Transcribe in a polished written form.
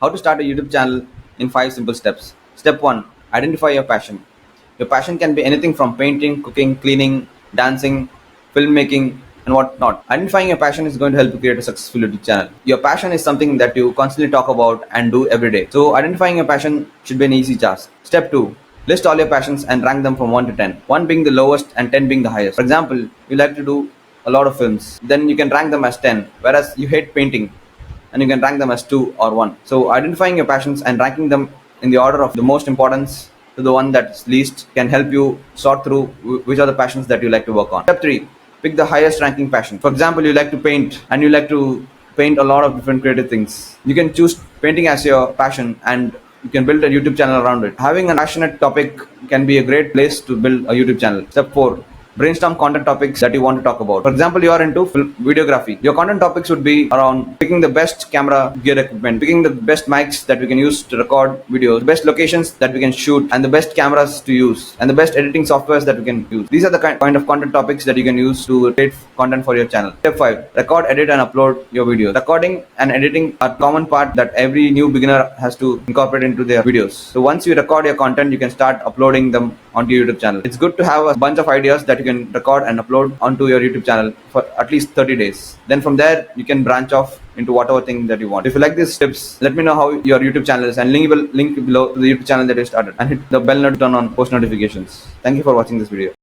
How to start a YouTube channel in 5 simple steps. Step 1. Identify your passion. Your passion can be anything from painting, cooking, cleaning, dancing, filmmaking, and whatnot. Identifying your passion is going to help you create a successful YouTube channel. Your passion is something that you constantly talk about and do every day. So, identifying your passion should be an easy task. Step 2. List all your passions and rank them from 1 to 10. 1 being the lowest and 10 being the highest. For example, you like to do a lot of films, then you can rank them as 10, whereas you hate painting and you can rank them as 2 or 1. So identifying your passions and ranking them in the order of the most importance to the one that's least can help you sort through which are the passions that you like to work on. Step 3. Pick the highest ranking passion. For example, you like to paint and you like to paint a lot of different creative things. You can choose painting as your passion and you can build a YouTube channel around it. Having a passionate topic can be a great place to build a YouTube channel. Step 4. Brainstorm content topics that you want to talk about. For example, you are into videography. Your content topics would be around picking the best camera gear equipment, picking the best mics that we can use to record videos, the best locations that we can shoot, and the best cameras to use, and the best editing softwares that we can use. These are the kind of content topics that you can use to create content for your channel. Step 5. Record, edit, and upload your videos. Recording and editing are a common part that every new beginner has to incorporate into their videos. So once you record your content, you can start uploading them onto your YouTube channel. It's good to have a bunch of ideas that you can record and upload onto your YouTube channel for at least 30 days. Then from there, you can branch off into whatever thing that you want. If you like these tips, let me know how your YouTube channel is and link below to the YouTube channel that you started and hit the bell notification on post notifications. Thank you for watching this video.